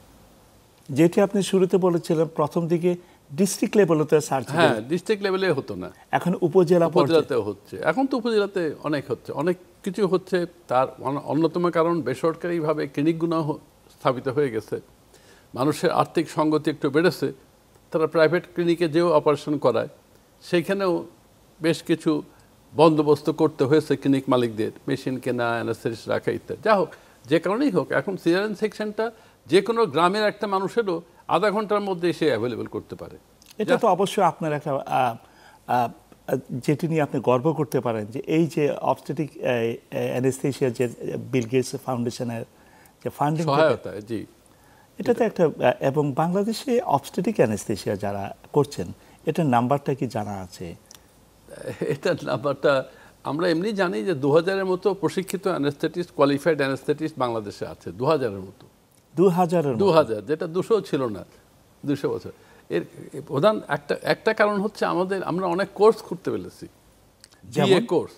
যেটি আপনি শুরুতে বলেছিলেন প্রথম দিকে ডিস্ট্রিক্ট লেভেলতে সার্জারি, হ্যাঁ, ডিস্ট্রিক্ট লেভেলে হতো না, এখন উপজেলাতেও হচ্ছে। এখন তো উপজেলাতে অনেক কিছু হচ্ছে। তার অন্যতম কারণ বেসরকারিভাবে ক্লিনিকগুলো স্থাপিত হয়ে গেছে। মানুষের আর্থিক সঙ্গতি একটু বেড়েছে, তারা প্রাইভেট ক্লিনিকে যেও অপারেশন করায়, সেইখানেও বেশ কিছু বন্দোবস্ত করতে হয়েছে ক্লিনিক মালিকদের, মেশিন কেনা, অ্যানেস্থেটিস্ট রাখা ইত্যাদি। যা হোক, যে কারণেই হোক, এখন সিজারিয়ান সেকশনটা যে কোনো গ্রামের একটা মানুষেরও আধা ঘন্টার মধ্যে এসে অ্যাভেলেবল করতে পারে। এটা তো অবশ্যই আপনার একটা যেটি নিয়ে আপনি গর্ব করতে পারেন, যে এই যে অবস্টেটিক অ্যানেস্থেশিয়া যে বিল গেটস ফাউন্ডেশনের যে ফান্ডিং সহায়তা, জি, এটাতে একটা এবং বাংলাদেশে অবস্টেটিক অ্যানেস্থেশিয়া যারা করছেন, এটার নাম্বারটা কি জানা আছে? এটার নাম্বারটা আমরা এমনি জানি যে 2000-এর মতো প্রশিক্ষিত অ্যানেস্থেটিস্ট, কোয়ালিফাইড অ্যানেস্থেটিস্ট বাংলাদেশে আছে, 2000-এর মতো। 2000, যেটা 200 ছিল না 200 বছর। এর প্রধান একটা কারণ হচ্ছে আমরা অনেক কোর্স করতে পেরেছি। BA course,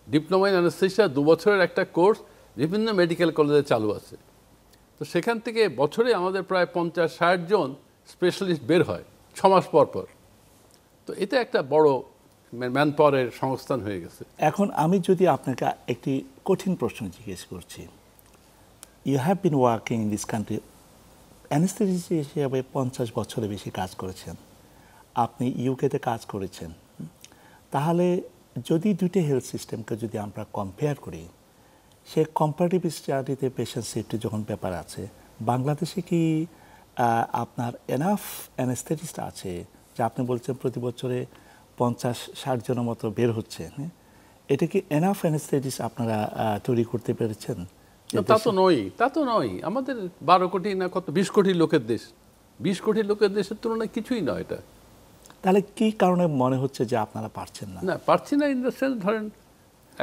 diploma in anaesthesia 2 বছরের একটা কোর্স বিভিন্ন মেডিকেল কলেজে চালু আছে। তো সেখান থেকে বছরে আমাদের প্রায় 50-60 জন স্পেশালিস্ট বের হয় 6 মাস পর পর। তো এটা একটা বড় ম্যান পাওয়ারের সংস্থান হয়ে গেছে। এখন আমি যদি আপনাকে একটি কঠিন প্রশ্ন জিজ্ঞেস করছি, you have been working in this country, anaesthetist হিসেবে 50 বছরের বেশি কাজ করেছেন, আপনি ইউকেতে কাজ করেছেন, তাহলে যদি দুটো হেলথ সিস্টেমকে যদি আমরা কম্পেয়ার করি, সে কম্পারেটিভ স্টাডিতে পেশেন্ট সেফটি যখন ব্যাপার আছে, বাংলাদেশে কি আপনার এনাফ অ্যানেস্থেটিস্ট আছে, যা আপনি বলছেন প্রতি বছরে 50-60 জনের মতো বের হচ্ছে, হ্যাঁ, এটা কি এনাফ অ্যানেস্থেটিস্ট আপনারা তৈরি করতে পেরেছেন? তা তো নয়। আমাদের 12 কোটি না কত 20 কোটি লোকের দেশ, 20 কোটি লোকের দেশের তুলনায় কিছুই নয় এটা। তাহলে কি কারণে মনে হচ্ছে যে আপনারা পারছেন না? না, পারছি না ইন দ্য সেন্স, ধরেন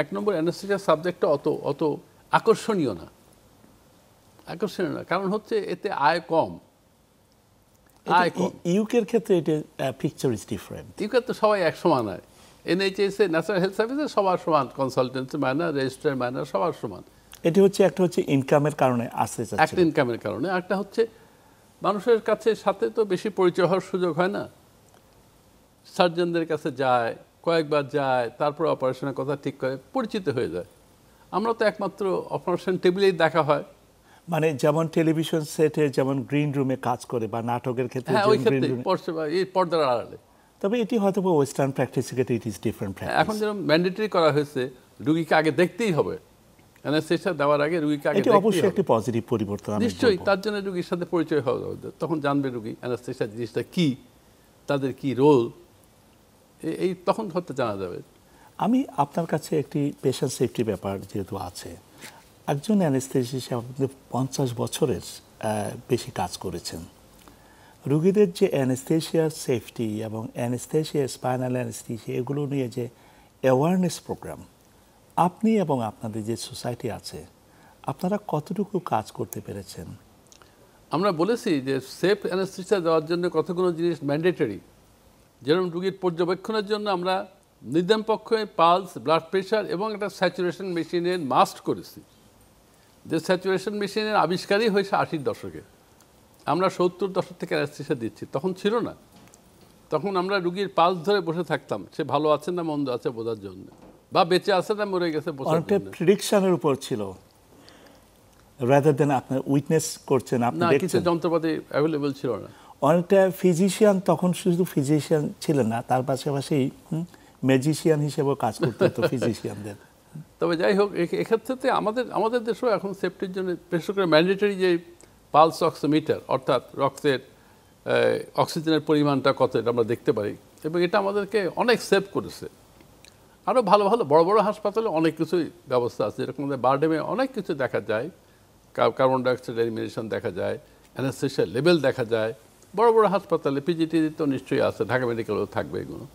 1 নম্বর অ্যানেস্থেশিয়া সাবজেক্টটা অত আকর্ষণীয় না। কারণ হচ্ছে এতে আয় কম। ইউকের ক্ষেত্রে এটা পিকচার ইজ ডিফারেন্ট। ইউকে তো সবাই এক সমান হয়। NHS ন্যাশনাল হেলথ সার্ভিসে সবার সমান, কনসালটেন্সি মাইনা, রেজিস্ট্রার মাইনা, সবার সমান। এটি হচ্ছে একটা হচ্ছে ইনকামের কারণে আসতে চাচ্ছে, একটা ইনকামের কারণে, একটা হচ্ছে মানুষের কাছে সাথে তো বেশি পরিচয় হওয়ার সুযোগ হয় না। সার্জনদের কাছে যায়, কয়েকবার যায়, তারপর অপারেশনের কথা ঠিক করে পরিচিত হয়ে যায়। আমরা তো একমাত্র অপারেশন টেবিলেই দেখা হয়। মানে যেমন টেলিভিশন সেটে যেমন গ্রিন রুমে কাজ করে, বা নাটকের ক্ষেত্রে ওই ক্ষেত্রে এই পর্দার আড়ালে। তবে এটি হয়তো ওয়েস্টার্ন প্র্যাকটিসের ক্ষেত্রে ইট ইজ ডিফারেন্ট প্র্যাকটিস। এখন যেরকম ম্যান্ডেটরি করা হয়েছে, রুগীকে আগে দেখতেই হবে, অ্যানেস্থেশিয়া দেওয়ার আগে রুগীকে আগে দেখতেই হবে। এটি অবশ্যই একটি পজিটিভ পরিবর্তন। নিশ্চয়ই, তার জন্য রুগীর সাথে পরিচয় হওয়া যাবে, তখন জানবে রুগী অ্যানেস্থেশিয়া জিনিসটা কি, তাদের কি রোল, এই তখন হতে জানা যাবে। আমি আপনার কাছে একটি পেশেন্ট সেফটি ব্যাপার যেহেতু আছে, একজন অ্যানেস্থেশিস্ট আপনি 50 বছরের বেশি কাজ করেছেন, রুগীদের যে অ্যানেস্থেশিয়ার সেফটি এবং অ্যানেস্থেশিয়া, স্পাইনাল অ্যানেস্থেশিয়া, এগুলো নিয়ে যে অ্যাওয়ারনেস প্রোগ্রাম, আপনি এবং আপনাদের যে সোসাইটি আছে, আপনারা কতটুকু কাজ করতে পেরেছেন? আমরা বলেছি যে সেফ অ্যানেস্থেশিয়া দেওয়ার জন্য কতগুলো জিনিস ম্যান্ডেটরি। যেরকম রুগীর পর্যবেক্ষণের জন্য আমরা নির্দাম পক্ষে পালস, ব্লাড প্রেশার এবং একটা স্যাচুরেশন মেশিনের মাস্ট করেছি। যে স্যাচুরেশন মেশিনের আবিষ্কারই হয়েছে 80-র দশকে। আমরা 70-র দশক থেকে অ্যানেস্থেশিয়া দিচ্ছি, তখন ছিল না। তখন আমরা রুগীর পালস ধরে বসে থাকতাম, সে ভালো আছে না মন্দ আছে বোঝার জন্য, বা বেঁচে আছে না মরে গেছে বোঝার অনেকটা জন্য। প্রেডিকশনের উপর ছিল, রাদার দেন আপনার উইটনেস করছেন, আপনি না, কিছু দেখছেন। যন্ত্রপাতি অ্যাভেলেবল ছিল না। অনেকটা ফিজিশিয়ান, তখন শুধু ফিজিশিয়ান ছিলেন না, তার পাশাপাশি ম্যাজিশিয়ান হিসেবেও কাজ করতে হতো ফিজিশিয়ানদের। তবে যাই হোক, এক্ষেত্রে আমাদের দেশেও এখন সেফটির জন্য বিশেষ করে ম্যান্ডেটরি যে পালস অক্সিমিটার, অর্থাৎ রক্তের অক্সিজেনের পরিমাণটা কত, এটা আমরা দেখতে পারি, এবং এটা আমাদেরকে অনেক সেভ করেছে। আরও ভালো ভালো বড় বড় হাসপাতালে অনেক কিছুই ব্যবস্থা আছে, এরকম বারডেমে অনেক কিছু দেখা যায়, কার্বন ডাইঅক্সাইড এলিমিনেশন দেখা যায়, অ্যানেস্থেশিয়া লেভেল দেখা যায়। বড় বড় হাসপাতালে পিজিটি তো নিশ্চয়ই আছে, ঢাকা মেডিকেলেও থাকবে এগুলো।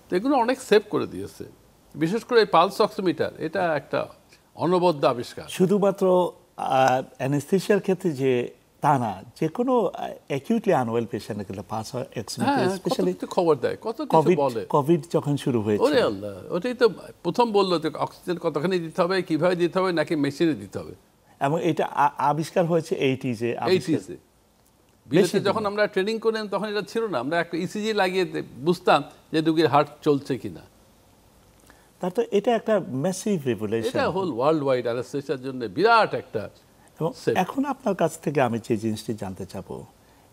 তো এগুলো অনেক সেভ করে দিয়েছে, বিশেষ করে এই পালস অক্সিমিটার, এটা একটা অনবদ্য আবিষ্কার। শুধুমাত্র অ্যানেস্থেশিয়ার ক্ষেত্রে যে তা না, যে কোনো অ্যাকিউটলি আনওয়েল পেশেন্টের ক্ষেত্রে পালস অক্সিমিটার, স্পেশালি খবর দেয়, কত কিছু বলে। কোভিড যখন শুরু হয়েছে, ওরে আল্লাহ, ওটাই তো প্রথম বললো যে অক্সিজেন কতখানি দিতে হবে, কিভাবে দিতে হবে, নাকি মেশিনে দিতে হবে। এবং এটা আবিষ্কার হয়েছে 80s-এ। বিদেশে যখন আমরা ট্রেনিং করলাম তখন এটা ছিল না, আমরা একটা ইসিজি লাগিয়ে বুঝতাম যে রুগীর হার্ট চলছে কিনা। তার তো এটা একটা ম্যাসিভ রেভলিউশন, এটা হোল ওয়ার্ল্ড ওয়াইড অ্যানেস্থেশিয়ার জন্য বিরাট একটা এবং Safe. এখন আপনার কাছ থেকে আমি যে জিনিসটি জানতে চাবো,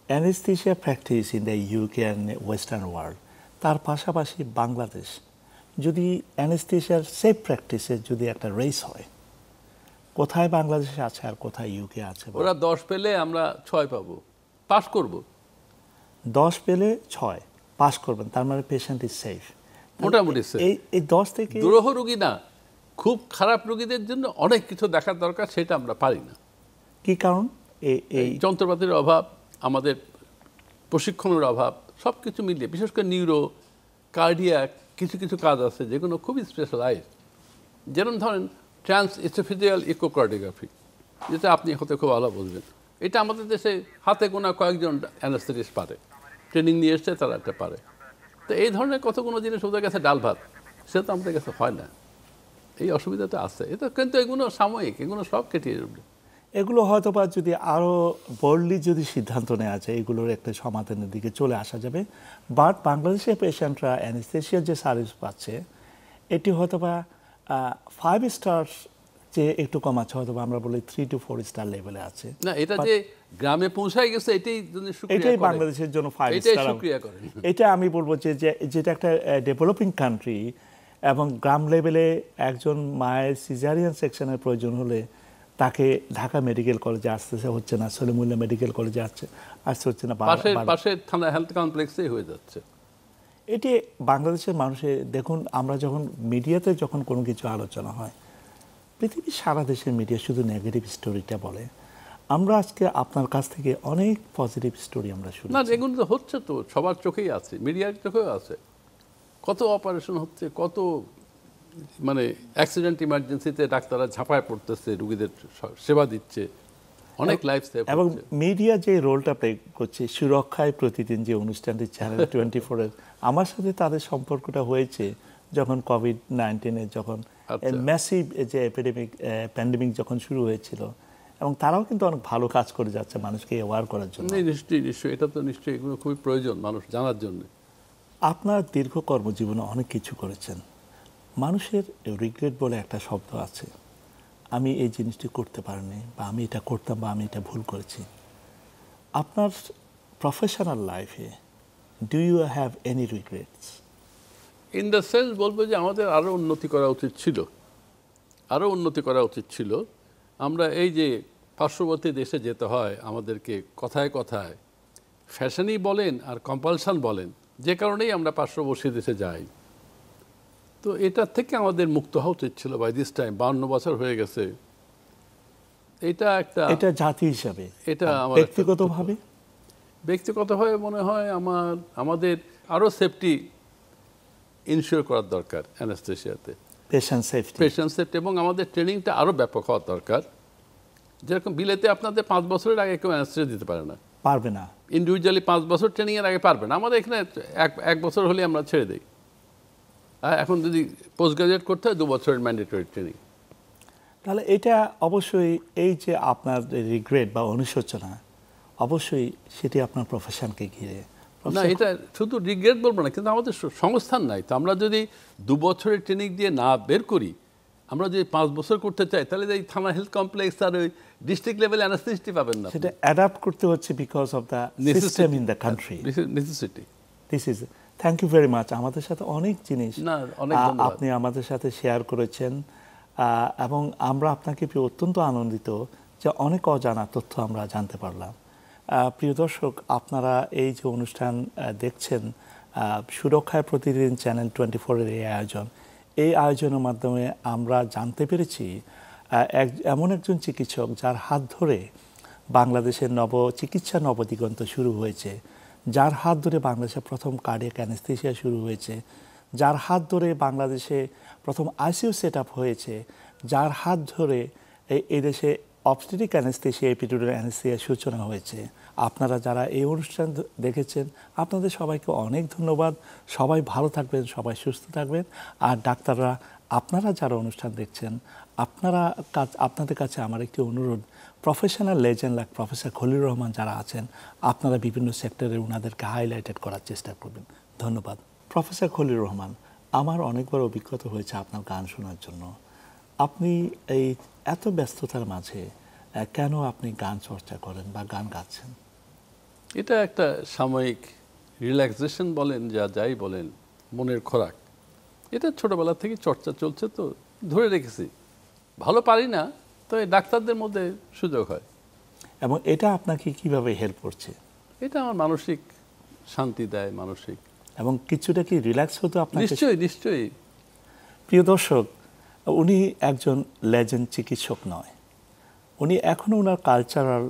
anaesthesia practice in the UK and western world, তার পাশাপাশি বাংলাদেশ যদি অ্যানেস্থেশিয়ার সেফ প্র্যাকটিসের যদি একটা রেস হয়, কোথায় বাংলাদেশে আছে আর কোথায় ইউকে আছে? ওরা 10 পেলে আমরা 6 পাবো, পাস করব। 10 পেলে 6 পাস করবেন, তার মানে পেশেন্ট ইজ সেফ মোটামুটি safe। এই 10 থেকে দুরূহ রোগী না, খুব খারাপ রোগীদের জন্য অনেক কিছু দেখার দরকার, সেটা আমরা পারি না। কি কারণ? এই যন্ত্রপাতির অভাব, আমাদের প্রশিক্ষণের অভাব, সব কিছু মিলিয়ে, বিশেষ করে নিউরো, কার্ডিয়াক কিছু কিছু কাজ আছে যেগুলো খুবই স্পেশালাইজ। যেমন ধরেন ট্রান্স ইসোফেজিয়াল ইকোকার্ডিওগ্রাফি, যেটা আপনি হতে খুব ভালো বুঝবেন। এটা আমাদের দেশে হাতে গোনা কয়েকজন অ্যানাস্থেটিস্ট পারে, ট্রেনিং নিয়ে এসছে তারা একটা পারে। তো এই ধরনের কতগুলো জিনিস ওদের কাছে ডাল ভাত, সেটা তো আমাদের কাছে হয় না। এই অসুবিধাটা আছে। এটা কিন্তু এগুলো সাময়িক, এগুলো সব কেটিয়ে যাবে। এগুলো হয়তো বা যদি আরো বোল্ডলি যদি সিদ্ধান্ত নেওয়া যায়, এগুলোর একটা সমাধানের দিকে চলে আসা যাবে। বাট বাংলাদেশের পেশেন্টরা অ্যানেস্থেশিয়ার যে সার্ভিস পাচ্ছে, এটি হয়তো বা 5 স্টার যে একটু কম আছে, হয়তো বা আমরা বলি 3 to 4 স্টার লেভেলে আছে। না, এটা যে গ্রামে পৌঁছায় গেছে এটাই শুকরিয়া এটাই করে। বাংলাদেশের জন্য 5 এটাই স্টার। শুকরিয়া করে। এটা আমি বলবো যেটা একটা ডেভেলপিং কান্ট্রি, এবং গ্রাম লেভেলে একজন মায়ের সিজারিয়ান সেকশনের প্রয়োজন হলে তাকে ঢাকা মেডিকেল কলেজে আসতে হচ্ছে না, সলিমুল্লাহ মেডিকেল কলেজে আসতে হচ্ছে না, পাশের থানা হেলথ কমপ্লেক্সেই হয়ে যাচ্ছে। এটি বাংলাদেশের মানুষের দেখুন, আমরা যখন মিডিয়াতে যখন কোনো কিছু আলোচনা হয়, পৃথিবীর সারা দেশের মিডিয়া শুধু নেগেটিভ স্টোরিটা বলে। আমরা আজকে আপনার কাছ থেকে অনেক পজিটিভ স্টোরি আমরা শুনি। না, এগুলো তো হচ্ছে, তো সবার চোখেই আছে, মিডিয়ার চোখেও আছে। কত অপারেশন হচ্ছে, কত মানে অ্যাক্সিডেন্ট ইমার্জেন্সিতে ডাক্তাররা ঝাঁপায় পড়তেছে, রুগীদের সেবা দিচ্ছে, অনেক লাইফ সেভ। এবং মিডিয়া যে রোলটা প্লে করছে, সুরক্ষায় প্রতিদিন যে অনুষ্ঠানটি চ্যানেল 24-এর, আমার সাথে তাদের সম্পর্কটা হয়েছে যখন কোভিড-19 যখন ম্যাসিভ যে প্যান্ডেমিক যখন শুরু হয়েছিল, এবং তারাও কিন্তু অনেক ভালো কাজ করে যাচ্ছে মানুষকে অ্যাওয়ার করার জন্য। নিশ্চয়ই এটা তো নিশ্চয়ই এগুলো খুবই প্রয়োজন মানুষ জানার জন্য। আপনার দীর্ঘ কর্মজীবনে অনেক কিছু করেছেন। মানুষের রিগ্রেট বলে একটা শব্দ আছে, আমি এই জিনিসটি করতে পারিনি, বা আমি এটা করতাম, বা আমি এটা ভুল করেছি। আপনার প্রফেশনাল লাইফে do you have any regrets? In the sense বলবো যে আমাদের আরও উন্নতি করা উচিত ছিল, আরও উন্নতি করা উচিত ছিল। আমরা এই যে পার্শ্ববর্তী দেশে যেতে হয় আমাদেরকে কথায় কথায়, ফ্যাশনই বলেন আর কম্পালশন বলেন, যে কারণেই আমরা পার্শ্ববর্তী দেশে যাই। তো এটার থেকে আমাদের মুক্ত হওয়া উচিত ছিল বাই দিস টাইম। 52 বছর হয়ে গেছে। এটা জাতি হিসাবে, এটা আমার ব্যক্তিগতভাবে মনে হয় আমাদের আরও সেফটি ইনশিওর করার দরকার অ্যানেস্থেশিয়াতে, পেশেন্ট সেফটি, এবং আমাদের ট্রেনিংটা আরও ব্যাপক হওয়ার দরকার। যেরকম বিলেতে আপনাদের 5 বছরের আগে কেউ অ্যানেস্থেশিয়া দিতে পারবে না, ইন্ডিভিজুয়ালি 5 বছর ট্রেনিংয়ের আগে পারবে না। আমাদের এখানে এক বছর হলে আমরা ছেড়ে দিই। এখন যদি পোস্ট গ্রাজুয়েট করতে হয় 2 বছরের ম্যান্ডেটরি ট্রেনিং। তাহলে এটা অবশ্যই, এই যে আপনার রিগ্রেট বা অনুশোচনা, অবশ্যই সেটি আপনার প্রফেশনকে ঘিরে। না, এটা শুধু রিগ্রেট বলবো না, কিন্তু আমাদের সংস্থান নাই। তো আমরা যদি 2 বছরের ট্রেনিং দিয়ে না বের করি, আমরা যদি 5 বছর করতে চাই, তাহলে এই থানা হেলথ কমপ্লেক্স আর ওই ডিস্ট্রিক্ট লেভেলে অ্যানাস্থেটিস্ট পাবেন না। সেটা অ্যাডাপ্ট করতে হচ্ছে because of the system in the country. Necessity. This is, thank you very much. আমাদের সাথে অনেক জিনিস আপনি আমাদের সাথে শেয়ার করেছেন, এবং আমরা আপনাকে অত্যন্ত আনন্দিত যে অনেক অজানা তথ্য আমরা জানতে পারলাম। প্রিয় দর্শক, আপনারা এই যে অনুষ্ঠান দেখছেন, সুরক্ষায় প্রতিদিন চ্যানেল 24-এর এই আয়োজনের মাধ্যমে আমরা জানতে পেরেছি এমন একজন চিকিৎসক যার হাত ধরে বাংলাদেশের চিকিৎসা নবদিগন্ত শুরু হয়েছে, যার হাত ধরে বাংলাদেশে প্রথম কার্ডিয়াক অ্যানেস্থেশিয়া শুরু হয়েছে, যার হাত ধরে বাংলাদেশে প্রথম আইসিইউ সেট আপ হয়েছে, যার হাত ধরে এই দেশে অবস্টেট্রিক অ্যানেস্থেশিয়া, এপিডুরাল অ্যানেস্থেশিয়ার সূচনা হয়েছে। আপনারা যারা এই অনুষ্ঠান দেখেছেন, আপনাদের সবাইকে অনেক ধন্যবাদ। সবাই ভালো থাকবেন, সবাই সুস্থ থাকবেন। আর ডাক্তাররা, আপনারা যারা অনুষ্ঠান দেখছেন, আপনাদের কাছে আমার একটি অনুরোধ, professional legend like professor Khalil Rahman যারা আছেন, আপনারা বিভিন্ন সেক্টরে ওনাদেরকে হাইলাইটেড করার চেষ্টা করবেন। ধন্যবাদ। প্রফেসর খলিল রহমান, আমার অনেকবার অভিজ্ঞতা হয়েছে আপনার গান শোনার জন্য। আপনি এই এত ব্যস্ততার মাঝে কেন আপনি গান চর্চা করেন বা গান গাচ্ছেন? এটা একটা সাময়িক রিল্যাক্সেশন বলেন, যাই বলেন, মনের খোরাক। এটা ছোটবেলা থেকে চর্চা চলছে, তো ধরে রেখেছি। ভালো পারি না, তো এই ডাক্তারদের মধ্যে সুযোগ হয়। এবং এটা আপনাকে কিভাবে হেল্প করছে? এটা আমার মানসিক শান্তি দেয়, মানসিক। এবং কিছুটা কি রিল্যাক্স হতো আপনাকে? নিশ্চয়ই নিশ্চয়ই। প্রিয় দর্শক, উনি একজন লেজেন্ড চিকিৎসক নয়, উনি এখনও ওনার কালচারাল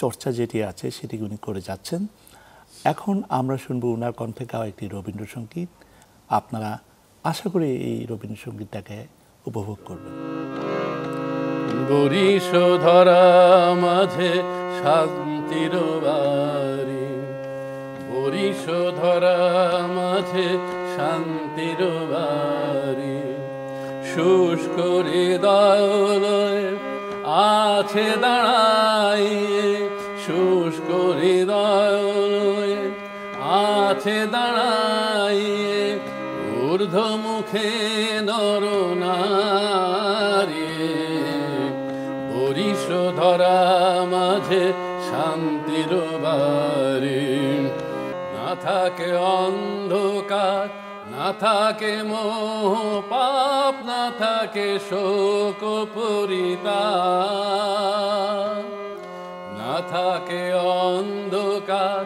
চর্চা যেটি আছে সেটি উনি করে যাচ্ছেন। এখন আমরা শুনবো ওনার কণ্ঠে গাওয়া একটি রবীন্দ্রসঙ্গীত। আপনারা আশা করি এই রবীন্দ্রসঙ্গীতটাকে উপভোগ করবেন। বরিশ ধরা মাঝে শান্তির বাড়ি, বরিশ ধরা মাঝে শান্তির বাড়ি, শুষ্ক হৃদয় আছে দাঁড়াইয়ে, শুষ্ক হৃদয় আছে দাঁড়াইয়ে, ঊর্ধ্ব মুখে নরনারী, বরিশ ধরা মাঝে শান্তির বাড়ি। না থাকে অন্ধকার, না থাকে মোহ পাপ, না থাকে শোক পরিতাপ, না থাকে অন্ধকার,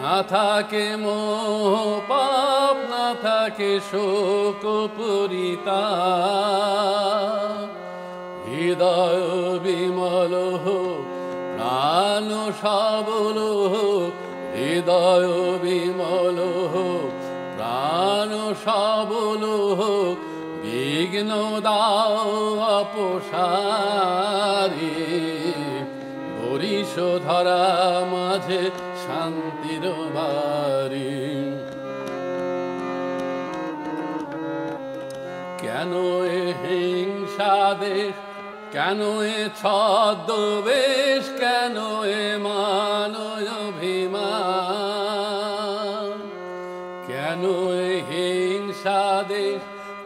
না থাকে মোহ পাপ, না থাকে শোক পরিতাপ। হৃদয় বিমল হোক, প্রাণ সবল হোক, হৃদয় বিমল হোক, প্রাণ সবল হোক, বিঘ্ন দাও অপসারী, বরিশ ধরা মাঝে শান্তির বাড়ি। কেন এ হিংসা দেশ, কেন এ ছদ্মবেশ, কেন এ মানয় অভিমান, কেন এ হিংসা দেশ,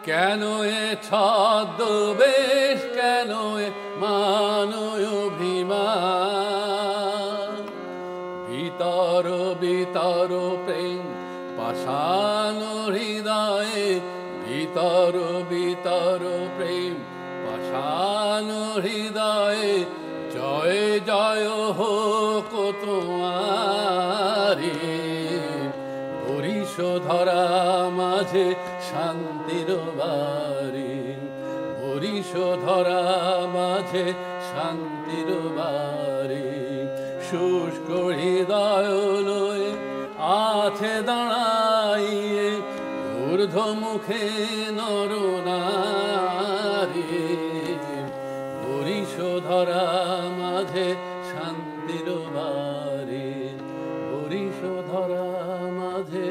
কেন এ ছদ্মবেশ, কেন এ মানয় অভিমান। ভিতর ভিতর প্রেম পাষাণ হৃদয়ে, ভিতর ভিতর প্রেম পাষাণ হৃদয়ে, জয় জয় হোক তোমারি, বরিশ ধরা মাঝে শান্তির বাড়ি, বরিশ ধরা মাঝে শান্তির বাড়ি। শুষ্ক হৃদয় লয়ে আছে দাঁড়াইয়ে, ঊর্ধ্ব মুখে নরনারী, বরিশ ধরা মাঝে শান্তির বাড়ি, বরিশ ধরা মাঝে